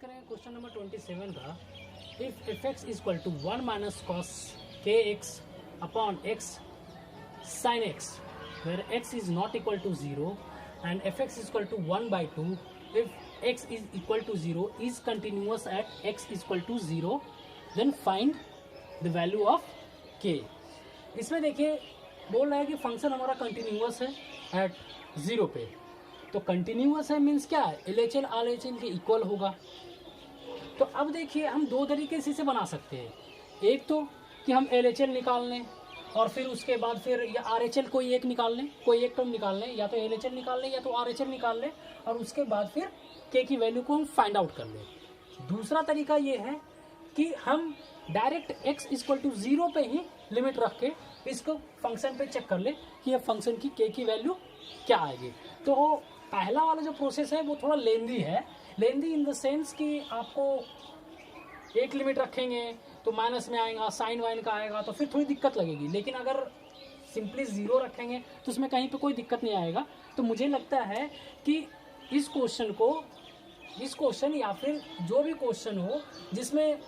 करेंगे question number 27 का। If f x equal to 1 minus cos k x upon x sine x where x is not equal to 0 and f x equal to 1/2 if x is equal to 0 is continuous at x equal to 0 then find the value of k. इसमें देखिए बोल रहा है कि function हमारा continuous है eight 0 पे। तो कंटिन्यूअस है मीन्स क्या है, LHL RHL के इक्वल होगा। तो अब देखिए हम दो तरीके से इसे बना सकते हैं। एक तो कि हम LHL निकाल लें और फिर उसके बाद फिर या RHL कोई एक निकाल लें, कोई एक टर्म निकाल लें, या तो LHL निकाल लें या तो RHL निकाल लें और उसके बाद फिर K की वैल्यू को हम फाइंड आउट कर लें। दूसरा तरीका ये है कि हम डायरेक्ट x इक्वल टू 0 पे ही लिमिट रख के इसको फंक्शन पे चेक कर ले कि ये फंक्शन की K की वैल्यू क्या आएगी। तो पहला वाला जो प्रोसेस है वो थोड़ा लेंदी है, लेंदी इन द सेंस कि आपको एक लिमिट रखेंगे तो माइनस में आएगा, साइन वाइन का आएगा तो फिर थोड़ी दिक्कत लगेगी। लेकिन अगर सिंपली 0 रखेंगे तो उसमें कहीं पे कोई दिक्कत नहीं आएगा। तो मुझे लगता है कि इस क्वेश्चन या फिर जो भी क्वेश्चन हो जिसमें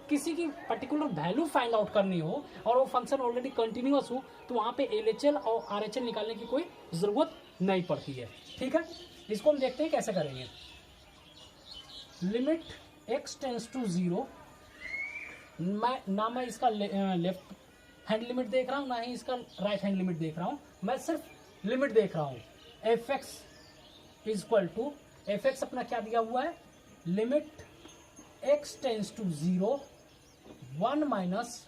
किसी की पर्टिकुलर वैल्यू फाइंड आउट करनी हो और वो फंक्शन ऑलरेडी कंटिन्यूअस हो तो वहाँ पे LHL और RHL निकालने की कोई ज़रूरत नहीं पड़ती है। ठीक है, इसको हम देखते हैं कैसे करेंगे। लिमिट x टेंस टू 0, मैं इसका लेफ्ट हैंड लिमिट देख रहा हूँ ना ही इसका राइट हैंड लिमिट देख रहा हूँ, मैं सिर्फ लिमिट देख रहा हूँ। fx इक्वल टू fx अपना क्या दिया हुआ है, limit x tends to 0 1 minus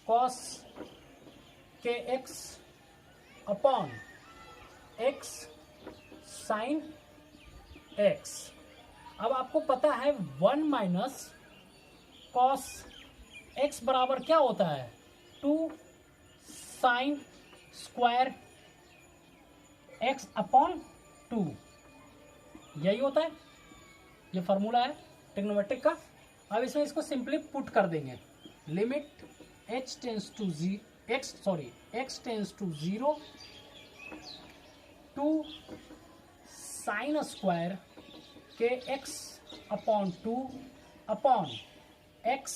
cos k x upon x sine x. अब आपको पता है 1 माइनस कॉस एक्स बराबर क्या होता है, 2 साइन स्क्वायर एक्स अपॉन 2, यही होता है, ये फॉर्मूला है ट्रिग्नोमेट्रिक का। अब इसमें इसको सिंपली पुट कर देंगे। Limit x tends to 0 2 sine square k x upon 2 upon x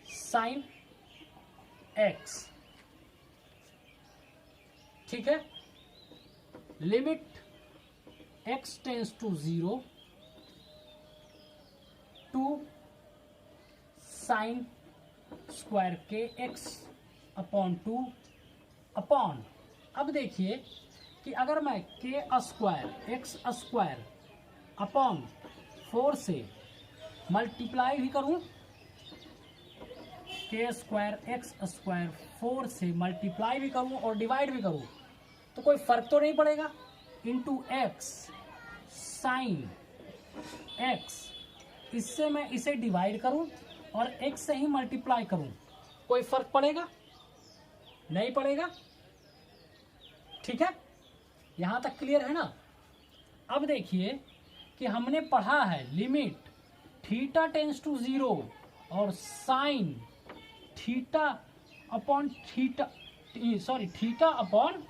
sine x. ठीक है, limit x tends to 0 2 sine square k x upon 2 upon, अब देखिए कि अगर मैं के स्क्वायर एक्स स्क्वायर अपॉन 4 से मल्टीप्लाई भी करूं, के स्क्वायर एक्स स्क्वायर 4 से मल्टीप्लाई भी करूं और डिवाइड भी करूं तो कोई फर्क तो नहीं पड़ेगा। इंटू एक्स साइन एक्स, इससे मैं इसे डिवाइड करूं और x से ही मल्टीप्लाई करूं, कोई फर्क पड़ेगा? नहीं पड़ेगा। ठीक है, यहां तक क्लियर है ना। अब देखिए कि हमने पढ़ा है लिमिट थीटा टेंस टू 0 और sine theta upon theta, sorry theta upon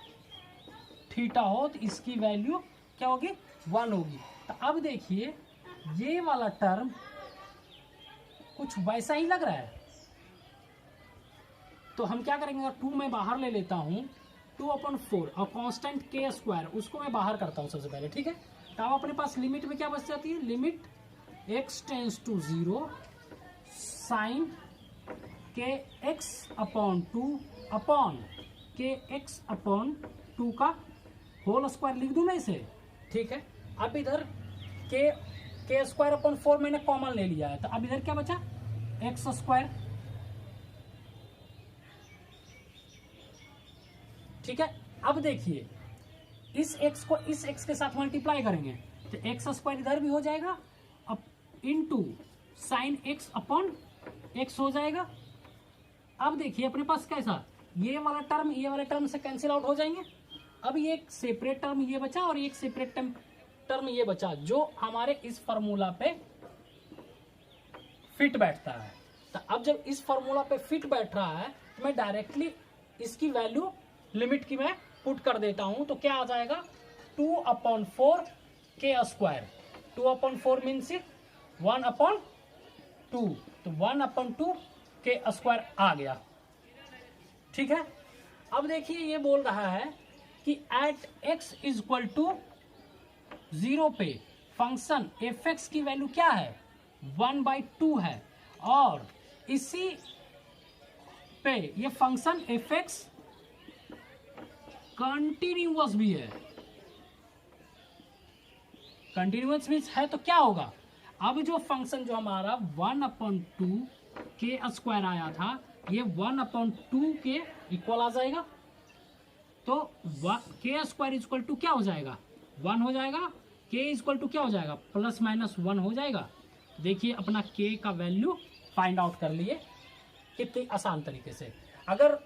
theta हो तो इसकी वैल्यू क्या होगी, 1 होगी। तो अब देखिए ये वाला टर्म कुछ वैसा ही लग रहा है, तो हम क्या करेंगे, अगर 2 मैं बाहर ले लेता हूं 2/4 और कांस्टेंट के स्क्वायर उसको मैं बाहर करता हूं सबसे पहले। ठीक है, तो अब अपने पास लिमिट में क्या बच जाती है, limit x tends to 0 sine के एक्स अपॉन 2 अपॉन के एक्स अपॉन 2 का होल स्क्वायर लिख दूं ना इसे। ठीक है, अब इधर के स्क्वायर अपॉन 4 मैंने कॉमन ले लिया है, तो अब इधर क्या बचा, एक्स स्क्वायर। ठीक है, अब देखिए इस x को इस x के साथ मल्टीप्लाई करेंगे तो एक्स स्क्वायर इधर भी हो जाएगा, अब into sine x upon x हो जाएगा। अब देखिए अपने पास कैसा, ये वाला टर्म से कैंसिल आउट हो जाएंगे। अब ये एक सेपरेट टर्म ये बचा और एक सेपरेट टर्म ये बचा जो हमारे इस फॉर्मूला पे फिट बैठता है। तो अब जब इस फॉर्मूला पे फिट बैठ रहा है तो मैं डायरेक्टली इसकी वैल्यू लिमिट की मैं पुट कर देता हूं तो क्या आ जाएगा 2/4 के स्क्वायर। 2/4 मीन्स 1/2, तो 1/2 के स्क्वायर आ गया। ठीक है, अब देखिए ये बोल रहा है कि एट x इक्वल टू 0 पे फंक्शन f(x) की वैल्यू क्या है, 1/2 है, और इसी पे ये फंक्शन f(x) कंटिन्यूअस भी है। कंटिन्यूअस मीन्स है तो क्या होगा, अब जो फंक्शन जो हमारा 1/2 के स्क्वायर आया था, ये 1/2 के इक्वल आ जाएगा, तो के स्क्वायर इक्वल टू क्या हो जाएगा, 1 हो जाएगा, के इक्वल टू क्या हो जाएगा, +-1 हो जाएगा। देखिए अपना के का वैल्यू फाइंड आउट कर लिए कितनी आसान तरीके से। अगर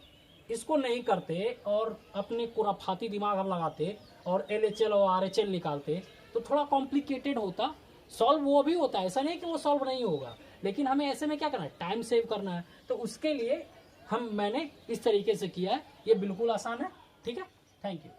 इसको नहीं करते और अपने खुराफाती दिमाग हम लगाते और LHL और RHL निकालते तो थोड़ा कॉम्प्लिकेटेड होता। सॉल्व वो भी होता है, ऐसा नहीं कि वो सॉल्व नहीं होगा, लेकिन हमें ऐसे में क्या करना है, टाइम सेव करना है, तो उसके लिए मैंने इस तरीके से किया है। ये बिल्कुल आसान है। ठीक है, थैंक यू।